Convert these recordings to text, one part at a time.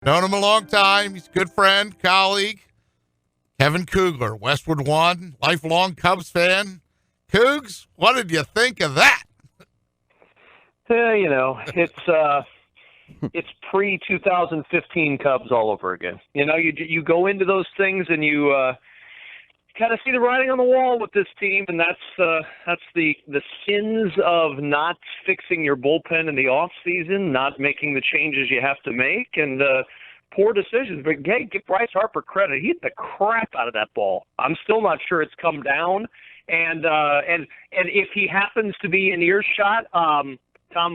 Known him a long time. He's a good friend, colleague. Kevin Kuglar, Westwood 1, lifelong Cubs fan. Cougs, what did you think of that? It's pre-2015 Cubs all over again. You go into those things and you kind of see the writing on the wall with this team, and that's the sins of not fixing your bullpen in the off season, not making the changes you have to make, and poor decisions. But hey, give Bryce Harper credit; he hit the crap out of that ball. I'm still not sure it's come down, and if he happens to be in earshot, Tom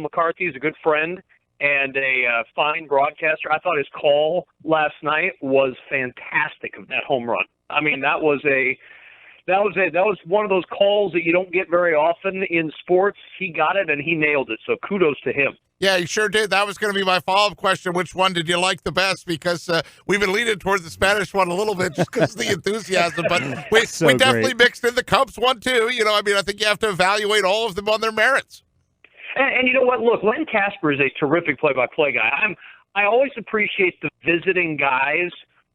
McCarthy is a good friend and a fine broadcaster. I thought his call last night was fantastic of that home run. I mean, that was one of those calls that you don't get very often in sports. He got it and he nailed it. So kudos to him. Yeah, he sure did. That was going to be my follow-up question. Which one did you like the best? Because we've been leaning towards the Spanish one a little bit just because of the enthusiasm. But we definitely mixed in the Cubs one, too. I think you have to evaluate all of them on their merits. And you know what? Look, Len Casper is a terrific play-by-play guy. I always appreciate the visiting guys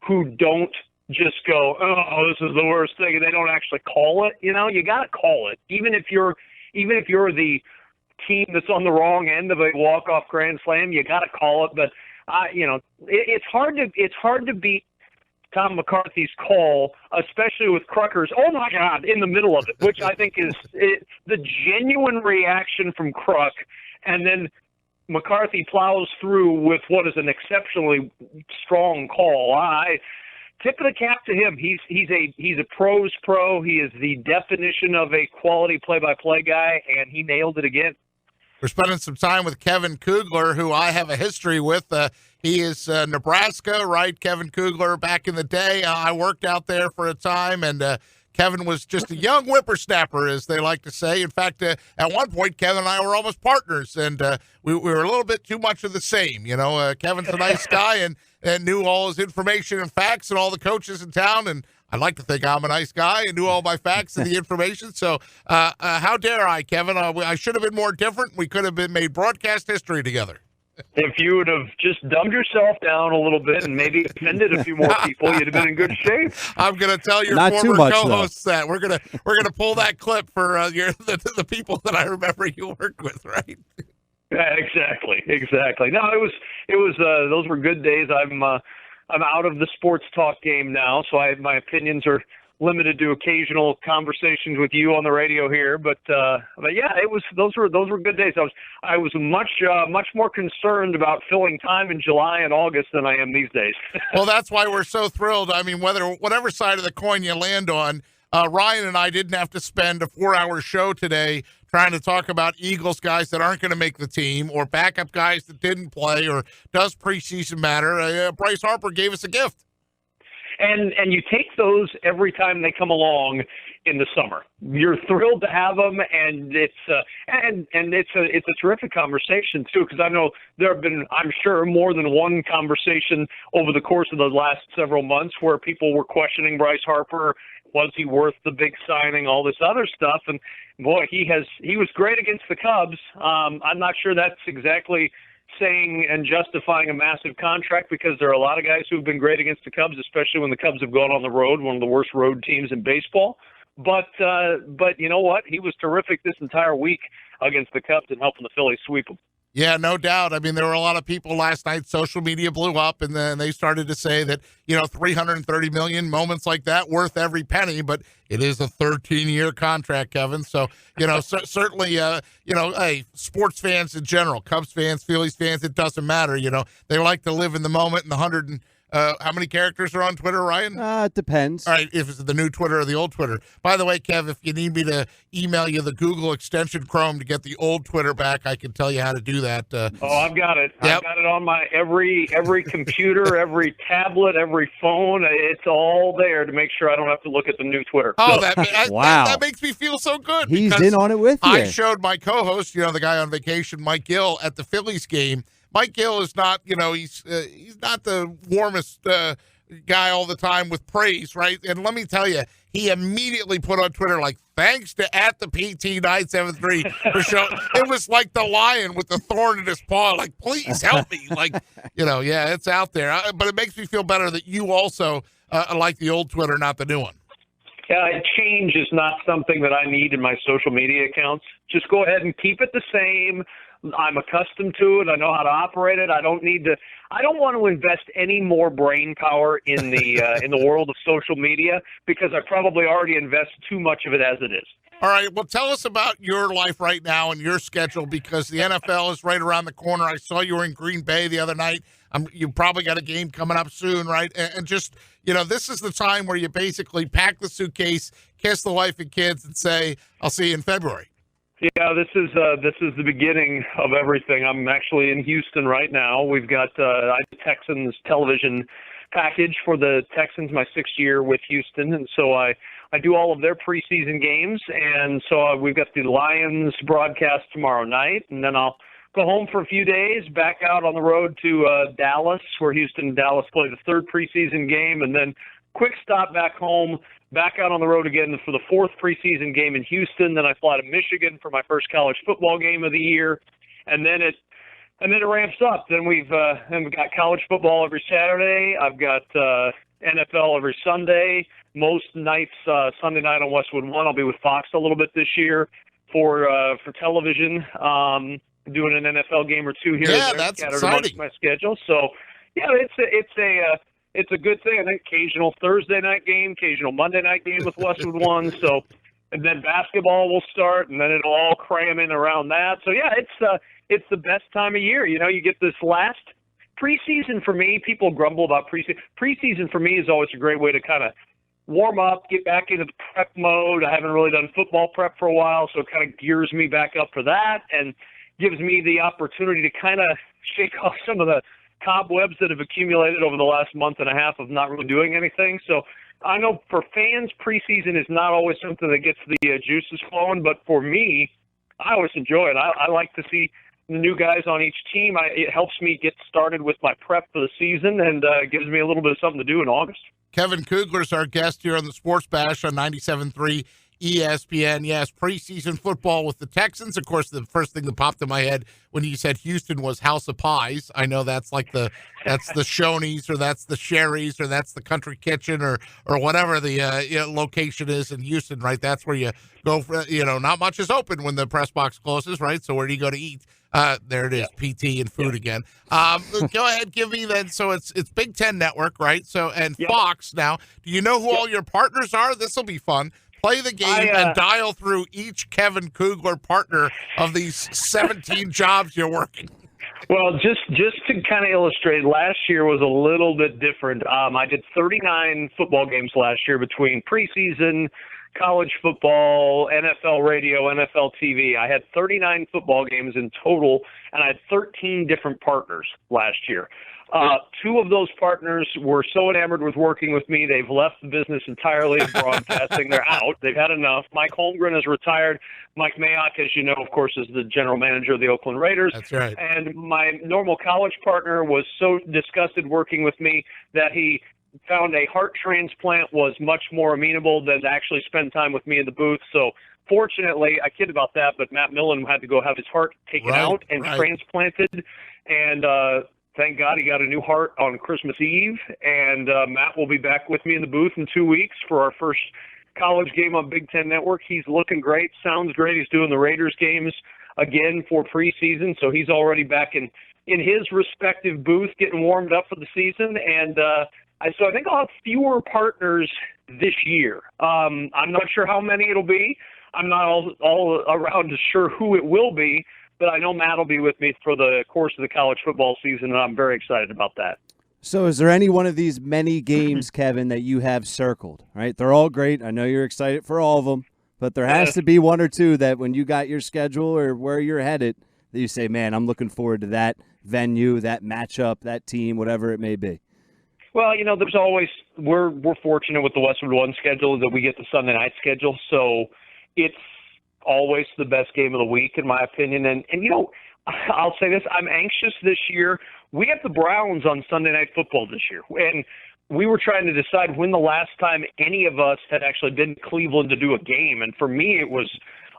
who don't just go, oh, this is the worst thing, and they don't actually call it. You got to call it, even if you're the team that's on the wrong end of a walk-off grand slam. You got to call it. But it's hard to beat Tom McCarthy's call, especially with Krukers, oh my God, in the middle of it, which I think is the genuine reaction from Kruk, and then McCarthy plows through with what is an exceptionally strong call. Tip of the cap to him. He's a pro's pro. He is the definition of a quality play-by-play guy, and he nailed it again. We're spending some time with Kevin Kuglar, who I have a history with. He is Nebraska, right? Kevin Kuglar, back in the day, I worked out there for a time, and Kevin was just a young whippersnapper, as they like to say. In fact, at one point, Kevin and I were almost partners, and we were a little bit too much of the same. Kevin's a nice guy and knew all his information and facts and all the coaches in town, and I'd like to think I'm a nice guy and knew all my facts and the information. So how dare I, Kevin? I should have been more different. We could have made broadcast history together. If you would have just dumbed yourself down a little bit and maybe offended a few more people, you'd have been in good shape. I'm going to tell your former co-hosts that we're going to pull that clip for the people that I remember you worked with, right? Yeah, exactly. No, it was those were good days. I'm out of the sports talk game now, so my opinions are limited to occasional conversations with you on the radio here, but yeah, those were good days. I was much more concerned about filling time in July and August than I am these days. Well, that's why we're so thrilled. I mean, whatever side of the coin you land on, Ryan and I didn't have to spend a 4-hour show today trying to talk about Eagles guys that aren't going to make the team or backup guys that didn't play or does preseason matter. Bryce Harper gave us a gift. And you take those every time they come along in the summer. You're thrilled to have them, and it's a terrific conversation too. Because I know there have been, I'm sure, more than one conversation over the course of the last several months where people were questioning Bryce Harper. Was he worth the big signing? All this other stuff, and boy, he was great against the Cubs. I'm not sure that's exactly saying and justifying a massive contract, because there are a lot of guys who've been great against the Cubs, especially when the Cubs have gone on the road, one of the worst road teams in baseball. But you know what? He was terrific this entire week against the Cubs and helping the Phillies sweep them. Yeah, no doubt. I mean, there were a lot of people last night, social media blew up, and then they started to say that, $330 million, moments like that, worth every penny, but it is a 13-year contract, Kevin. So, certainly, hey, sports fans in general, Cubs fans, Phillies fans, it doesn't matter. They like to live in the moment, and how many characters are on Twitter, Ryan? It depends. All right, if it's the new Twitter or the old Twitter. By the way, Kev, if you need me to email you the Google extension Chrome to get the old Twitter back, I can tell you how to do that. I've got it. Yep. I've got it on my every computer, every tablet, every phone. It's all there to make sure I don't have to look at the new Twitter. Oh, wow. That makes me feel so good. He's in on it with you. I showed my co-host, the guy on vacation, Mike Gill, at the Phillies game. Mike Gill is not, he's not the warmest guy all the time with praise, right? And let me tell you, he immediately put on Twitter, like, thanks to @PT973 for showing. It was like the lion with the thorn in his paw, like, please help me. Like, yeah, it's out there. But it makes me feel better that you also like the old Twitter, not the new one. Change is not something that I need in my social media accounts. Just go ahead and keep it the same. I'm accustomed to it. I know how to operate it. I don't want to invest any more brain power in the world of social media because I probably already invest too much of it as it is. All right. Well, tell us about your life right now and your schedule because the NFL is right around the corner. I saw you were in Green Bay the other night. You probably got a game coming up soon, right? And just, this is the time where you basically pack the suitcase, kiss the wife and kids, and say, I'll see you in February. Yeah, this is the beginning of everything. I'm actually in Houston right now. We've got Texans television package for the Texans, my 6th year with Houston, and so I do all of their preseason games, and so we've got the Lions broadcast tomorrow night, and then I'll go home for a few days, back out on the road to Dallas, where Houston and Dallas play the 3rd preseason game, and then quick stop back home, back out on the road again for the 4th preseason game in Houston. Then I fly to Michigan for my first college football game of the year, and then it ramps up. Then we've got college football every Saturday. I've got NFL every Sunday. Most nights, Sunday night on Westwood 1. I'll be with Fox a little bit this year for television. Doing an NFL game or two here. Yeah, that's exciting. My schedule. So, yeah, it's a good thing. I think occasional Thursday night game, occasional Monday night game with Westwood 1. So, and then basketball will start, and then it'll all cram in around that. So, yeah, it's the best time of year. You get this last preseason for me. People grumble about preseason. Preseason for me is always a great way to kind of warm up, get back into the prep mode. I haven't really done football prep for a while, so it kind of gears me back up for that and gives me the opportunity to kind of shake off some of the cobwebs that have accumulated over the last month and a half of not really doing anything. So I know for fans, preseason is not always something that gets the juices flowing, but for me, I always enjoy it. I like to see the new guys on each team. It helps me get started with my prep for the season and gives me a little bit of something to do in August. Kevin Kuglar is our guest here on the Sports Bash on 97.3 ESPN. Yes, preseason football with the Texans. Of course, the first thing that popped in my head when you said Houston was House of Pies. I know that's like that's the Shoney's or that's the Sherry's or that's the Country Kitchen or whatever the location is in Houston, right? That's where you go for, not much is open when the press box closes, right? So where do you go to eat? There it is, PT and food again. Go ahead, give me then. So it's Big Ten Network, right? So and Fox now. Do you know who all your partners are? This will be fun. Play the game and dial through each Kevin Kuglar partner of these 17 jobs you're working. Well, just to kind of illustrate, last year was a little bit different. I did 39 football games last year between preseason, college football, NFL radio, NFL TV. I had 39 football games in total, and I had 13 different partners last year. 2 of those partners were so enamored with working with me, they've left the business entirely of broadcasting. They're out. They've had enough. Mike Holmgren is retired. Mike Mayock, as you know, of course, is the general manager of the Oakland Raiders. That's right. And my normal college partner was so disgusted working with me that he found a heart transplant was much more amenable than to actually spend time with me in the booth. So fortunately, I kid about that, but Matt Millen had to go have his heart taken out and transplanted. And thank God he got a new heart on Christmas Eve. And Matt will be back with me in the booth in 2 weeks for our first college game on Big Ten Network. He's looking great, sounds great. He's doing the Raiders games again for preseason. So he's already back in his respective booth getting warmed up for the season. And so I think I'll have fewer partners this year. I'm not sure how many it'll be. I'm not all around sure who it will be, but I know Matt will be with me for the course of the college football season, and I'm very excited about that. So is there any one of these many games, Kevin, that you have circled, right? They're all great. I know you're excited for all of them, but there has to be 1 or 2 that when you got your schedule or where you're headed that you say, man, I'm looking forward to that venue, that matchup, that team, whatever it may be. Well, there's always we're fortunate with the Westwood 1 schedule that we get the Sunday night schedule, so it's always the best game of the week in my opinion. And I'll say this, I'm anxious this year. We have the Browns on Sunday Night Football this year, and we were trying to decide when the last time any of us had actually been to Cleveland to do a game. And for me, it was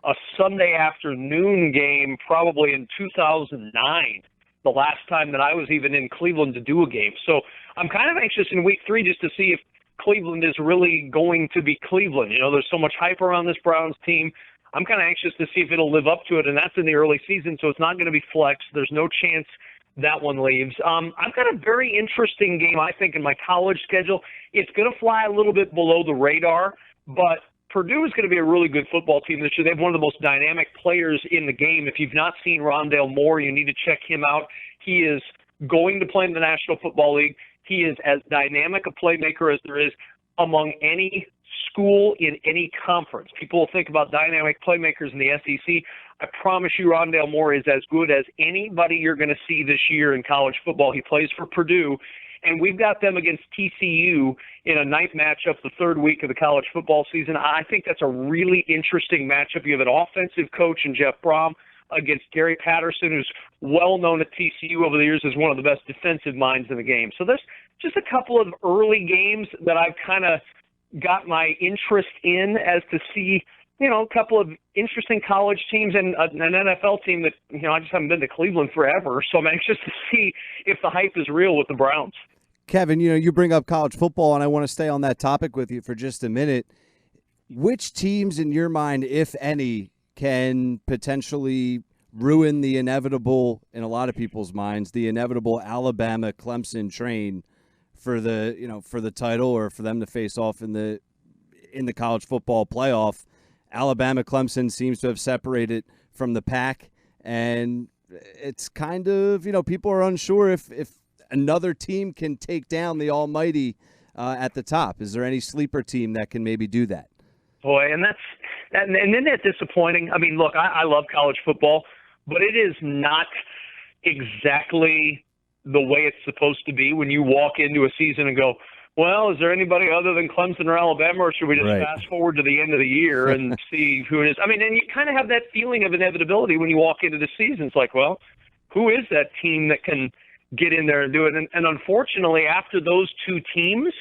a Sunday afternoon game, probably in 2009, the last time that I was even in Cleveland to do a game. So I'm kind of anxious in week 3 just to see if Cleveland is really going to be Cleveland. You know, there's so much hype around this Browns team. I'm kind of anxious to see if it'll live up to it, and that's in the early season, so it's not going to be flex. There's no chance that one leaves. I've got a very interesting game, I think, in my college schedule. It's going to fly a little bit below the radar, but Purdue is going to be a really good football team this year. They have one of the most dynamic players in the game. If you've not seen Rondale Moore, you need to check him out. He is going to play in the National Football League. He is as dynamic a playmaker as there is among any school in any conference. People will think about dynamic playmakers in the SEC. I promise you Rondale Moore is as good as anybody you're going to see this year in college football. He plays for Purdue, and we've got them against TCU in a night matchup the third week of the college football season. I think that's a really interesting matchup. You have an offensive coach in Jeff Brom against Gary Patterson, who's well known at TCU over the years as one of the best defensive minds in the game. So there's just a couple of early games that I've kind of got my interest in as to see, you know, a couple of interesting college teams and an NFL team that, you know, I just haven't been to Cleveland forever. So I'm anxious to see if the hype is real with the Browns. Kevin, you know, you bring up college football, and I want to stay on that topic with you for just a minute. Which teams in your mind, if any, can potentially ruin the inevitable, in a lot of people's minds, the inevitable Alabama-Clemson train for the, you know, for the title or for them to face off in the college football playoff? Alabama-Clemson seems to have separated from the pack, and it's kind of, you know, people are unsure if another team can take down the almighty at the top. Is there any sleeper team that can maybe do that? Boy, and isn't that disappointing? I mean, look, I love college football, but it is not exactly the way it's supposed to be when you walk into a season and go, well, is there anybody other than Clemson or Alabama, or should we just fast forward to the end of the year and see who it is? I mean, and you kind of have that feeling of inevitability when you walk into the season. It's like, well, who is that team that can get in there and do it? And unfortunately, after those two teams,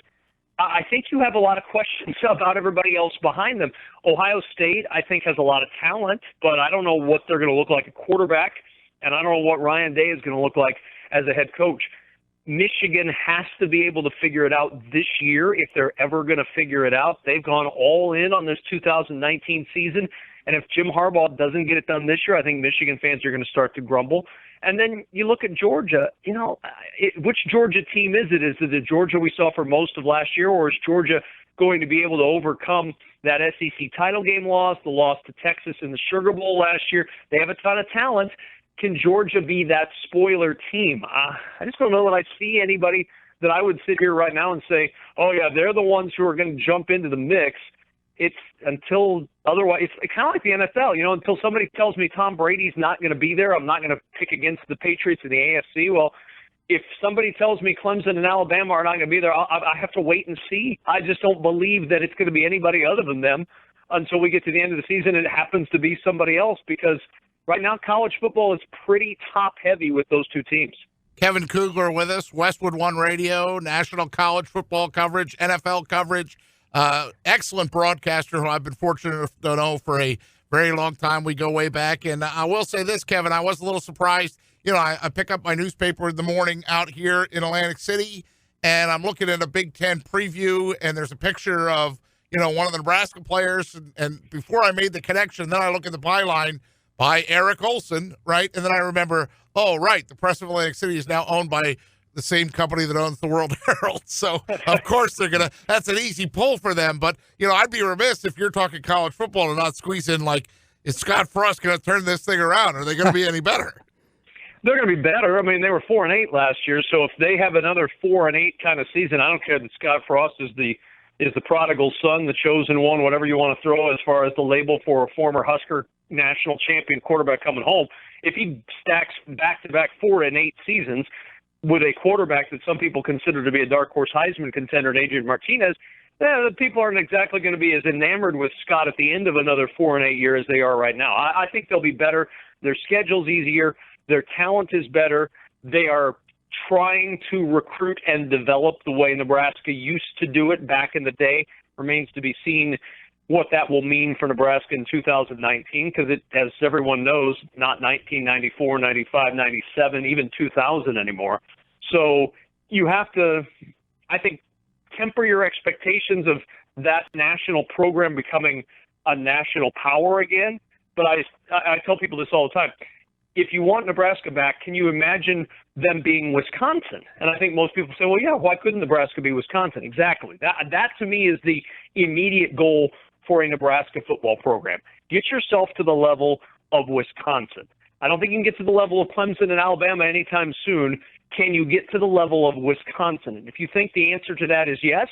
I think you have a lot of questions about everybody else behind them. Ohio State, I think, has a lot of talent, but I don't know what they're going to look like at quarterback, and I don't know what Ryan Day is going to look like as a head coach. Michigan has to be able to figure it out this year if they're ever going to figure it out. They've gone all in on this 2019 season, and if Jim Harbaugh doesn't get it done this year, I think Michigan fans are going to start to grumble. And then you look at Georgia, you know, which Georgia team is it? Is it the Georgia we saw for most of last year, or is Georgia going to be able to overcome that SEC title game loss, the loss to Texas in the Sugar Bowl last year? They have a ton of talent. Can Georgia be that spoiler team? I just don't know that I see anybody that I would sit here right now and say, oh, yeah, they're the ones who are going to jump into the mix. It's until otherwise, it's kind of like the NFL, you know, until somebody tells me Tom Brady's not going to be there, I'm not going to pick against the Patriots in the AFC. Well, if somebody tells me Clemson and Alabama are not going to be there, I have to wait and see. I just don't believe that it's going to be anybody other than them until we get to the end of the season and it happens to be somebody else, because right now college football is pretty top-heavy with those two teams. Kevin Kuglar with us, Westwood One Radio, national college football coverage, NFL coverage. Excellent broadcaster who I've been fortunate to know for a very long time. We go way back. And I will say this, Kevin, I was a little surprised. You know, I pick up my newspaper in the morning out here in Atlantic City, and I'm looking at a Big Ten preview, and there's a picture of, you know, one of the Nebraska players. And before I made the connection, then I look at the byline by Eric Olson, right? And then I remember, oh, right, the Press of Atlantic City is now owned by the same company that owns the World Herald. So, of course, that's an easy pull for them. But, you know, I'd be remiss if you're talking college football and not squeeze in, like, is Scott Frost going to turn this thing around? Are they going to be any better? They're going to be better. I mean, they were 4-8 last year. So if they have another 4-8 kind of season, I don't care that Scott Frost is the prodigal son, the chosen one, whatever you want to throw as far as the label for a former Husker national champion quarterback coming home. If he stacks back-to-back 4-8 seasons with a quarterback that some people consider to be a dark horse Heisman contender, Adrian Martinez, the people aren't exactly going to be as enamored with Scott at the end of another 4-8 year as they are right now. I think they'll be better. Their schedule's easier. Their talent is better. They are trying to recruit and develop the way Nebraska used to do it back in the day. Remains to be seen what that will mean for Nebraska in 2019, because it, as everyone knows, not 1994, 95, 97, even 2000 anymore. So you have to, I think, temper your expectations of that national program becoming a national power again. But I tell people this all the time. If you want Nebraska back, can you imagine them being Wisconsin? And I think most people say, well, yeah, why couldn't Nebraska be Wisconsin? Exactly. That to me is the immediate goal for a Nebraska football program. Get yourself to the level of Wisconsin. I don't think you can get to the level of Clemson and Alabama anytime soon. Can you get to the level of Wisconsin? And if you think the answer to that is yes,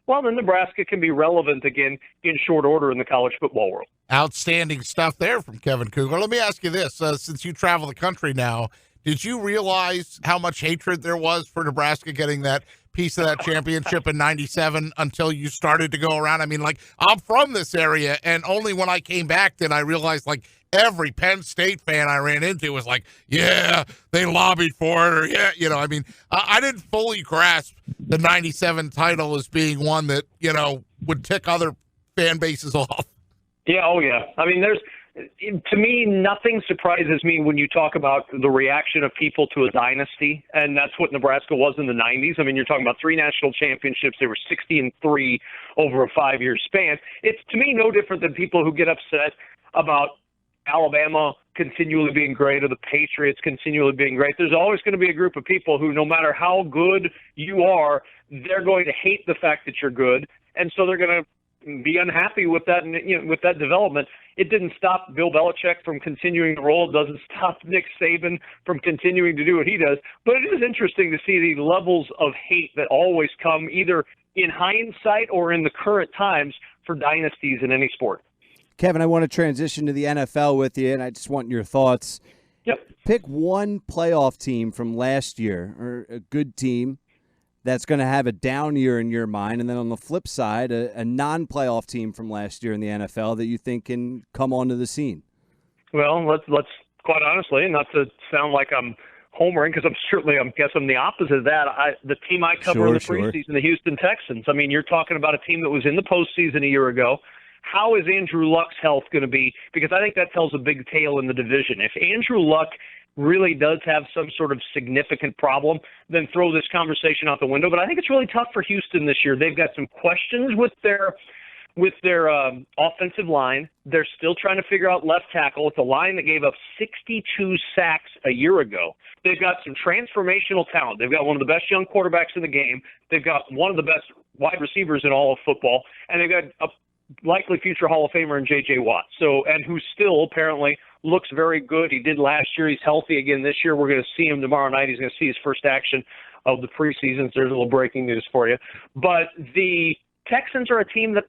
well, then Nebraska can be relevant again in short order in the college football world. Outstanding stuff there from Kevin Kuglar. Let me ask you this. Since you travel the country now, did you realize how much hatred there was for Nebraska getting that piece of that championship in 97 until you started to go around? I mean, like, I'm from this area, and only when I came back did I realize, like, every Penn State fan I ran into was like, yeah, they lobbied for it, or yeah, you know, I mean, I didn't fully grasp the 97 title as being one that, you know, would tick other fan bases off. Yeah, oh yeah. I mean, to me, nothing surprises me when you talk about the reaction of people to a dynasty, and that's what Nebraska was in the 90s. I mean, you're talking about 3 national championships. They were 60-3 over a 5-year span. It's, to me, no different than people who get upset about Alabama continually being great or the Patriots continually being great. There's always going to be a group of people who, no matter how good you are, they're going to hate the fact that you're good, and so they're going to be unhappy with that, you know, with that development. It didn't stop Bill Belichick from continuing to roll. It doesn't stop Nick Saban from continuing to do what he does. But it is interesting to see the levels of hate that always come either in hindsight or in the current times for dynasties in any sport. Kevin, I want to transition to the NFL with you, and I just want your thoughts. Yep. Pick one playoff team from last year, or a good team that's going to have a down year in your mind, and then on the flip side, a non-playoff team from last year in the NFL that you think can come onto the scene. Well, let's quite honestly, not to sound like I'm homering, because I'm the opposite of that. The team I cover in the preseason, the Houston Texans. I mean, you're talking about a team that was in the postseason a year ago. How is Andrew Luck's health going to be? Because I think that tells a big tale in the division. If Andrew Luck really does have some sort of significant problem, then throw this conversation out the window. But I think it's really tough for Houston this year. They've got some questions with their offensive line. They're still trying to figure out left tackle. It's a line that gave up 62 sacks a year ago. They've got some transformational talent. They've got one of the best young quarterbacks in the game. They've got one of the best wide receivers in all of football. And they've got a likely future Hall of Famer in J.J. Watt. And who still apparently looks very good. He did last year. He's healthy again this year. We're going to see him tomorrow night. He's going to see his first action of the preseason. So there's a little breaking news for you. But the Texans are a team that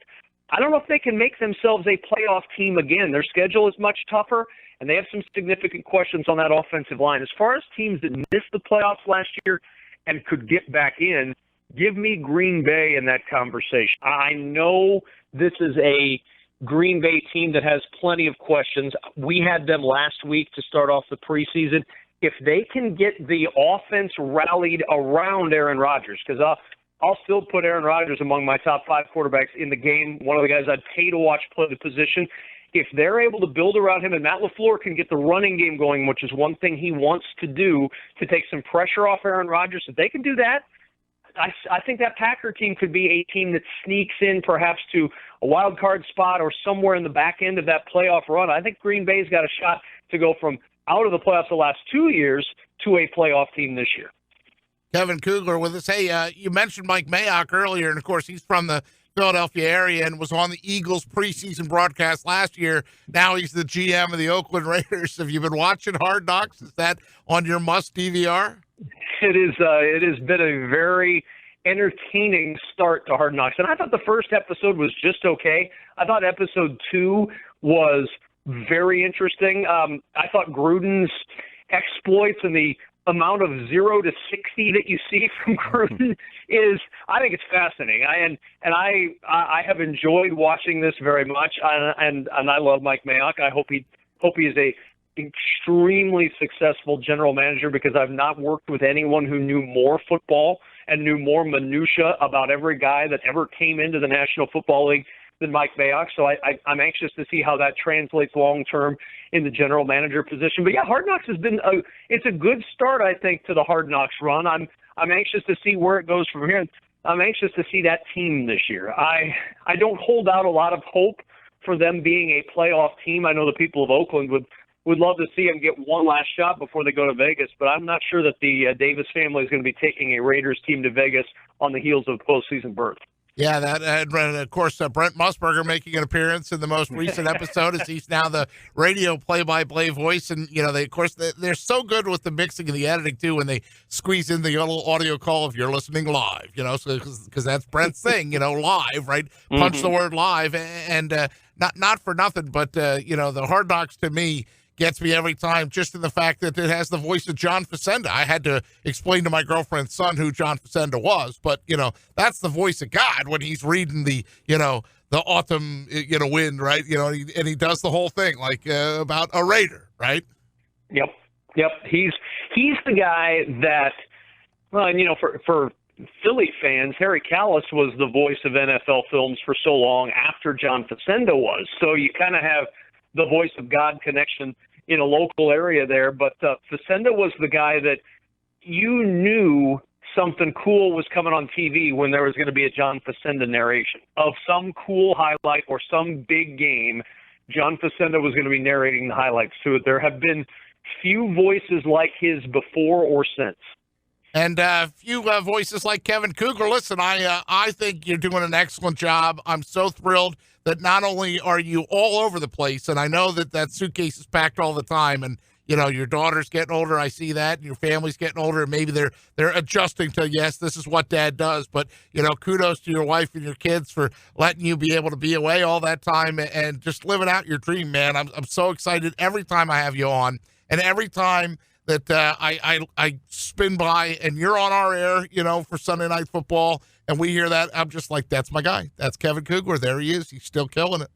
I don't know if they can make themselves a playoff team again. Their schedule is much tougher, and they have some significant questions on that offensive line. As far as teams that missed the playoffs last year and could get back in, give me Green Bay in that conversation. I know this is a Green Bay team that has plenty of questions. We had them last week to start off the preseason. If they can get the offense rallied around Aaron Rodgers, because I'll still put Aaron Rodgers among my top 5 quarterbacks in the game, one of the guys I'd pay to watch play the position. If they're able to build around him, and Matt LaFleur can get the running game going, which is one thing he wants to do to take some pressure off Aaron Rodgers, if they can do that, I think that Packer team could be a team that sneaks in perhaps to a wild card spot or somewhere in the back end of that playoff run. I think Green Bay's got a shot to go from out of the playoffs the last 2 years to a playoff team this year. Kevin Kuglar with us. Hey, you mentioned Mike Mayock earlier, and of course he's from the Philadelphia area and was on the Eagles preseason broadcast last year. Now he's the GM of the Oakland Raiders. Have you been watching Hard Knocks? Is that on your must DVR? It has been a very entertaining start to Hard Knocks. And I thought the first episode was just okay. I thought episode 2 was very interesting. I thought Gruden's exploits and the amount of 0 to 60 that you see from Gruden I think it's fascinating. I have enjoyed watching this very much. And I love Mike Mayock. I hope he is a extremely successful general manager because I've not worked with anyone who knew more football and knew more minutia about every guy that ever came into the National Football League than Mike Mayock. So I'm anxious to see how that translates long-term in the general manager position. But, yeah, Hard Knocks has been it's a good start, I think, to the Hard Knocks run. I'm anxious to see where it goes from here. I'm anxious to see that team this year. I don't hold out a lot of hope for them being a playoff team. I know the people of Oakland would love to see them get one last shot before they go to Vegas, but I'm not sure that the Davis family is going to be taking a Raiders team to Vegas on the heels of postseason berth. Yeah, that and of course Brent Musburger making an appearance in the most recent episode as he's now the radio play-by-play voice, and they're so good with the mixing and the editing too when they squeeze in the little audio call if you're listening live, because that's Brent's thing, live, right? Punch the word live, and not for nothing, but the Hard Knocks to me gets me every time, just in the fact that it has the voice of John Facenda. I had to explain to my girlfriend's son who John Facenda was, but that's the voice of God when he's reading the autumn wind, right? And he does the whole thing like about a Raider, right? Yep. He's the guy that, well, and for Philly fans, Harry Callis was the voice of NFL films for so long after John Facenda was. So you kind of have the voice of God connection in a local area there. But Facenda was the guy that you knew something cool was coming on TV when there was going to be a John Facenda narration of some cool highlight or some big game. John Facenda was going to be narrating the highlights to it. There have been few voices like his before or since. And a few voices like Kevin Kuglar. Listen, I think you're doing an excellent job. I'm so thrilled that not only are you all over the place, and I know that suitcase is packed all the time, and your daughter's getting older. I see that, and your family's getting older, and maybe they're adjusting to, yes, this is what Dad does. But kudos to your wife and your kids for letting you be able to be away all that time and just living out your dream, man. I'm so excited every time I have you on, and every time that I spin by and you're on our air, for Sunday Night Football, and we hear that, I'm just like, that's my guy. That's Kevin Kuglar. There he is. He's still killing it.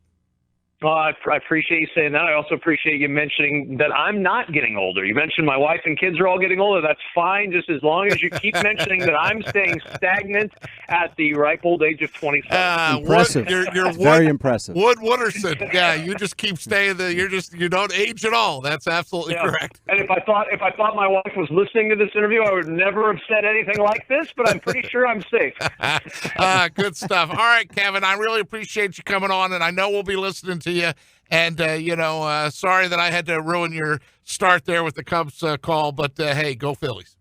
Well, I appreciate you saying that. I also appreciate you mentioning that I'm not getting older. You mentioned my wife and kids are all getting older. That's fine, just as long as you keep mentioning that I'm staying stagnant at the ripe old age of 27. Impressive. You're very impressive. Wood Wooderson. Yeah, you just keep staying there. You don't age at all. That's absolutely correct. And if I thought my wife was listening to this interview, I would never have said anything like this. But I'm pretty sure I'm safe. Good stuff. All right, Kevin. I really appreciate you coming on, and I know we'll be listening to you. And, sorry that I had to ruin your start there with the Cubs call, but, hey, go Phillies.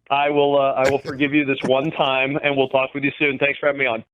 I will forgive you this one time, and we'll talk with you soon. Thanks for having me on.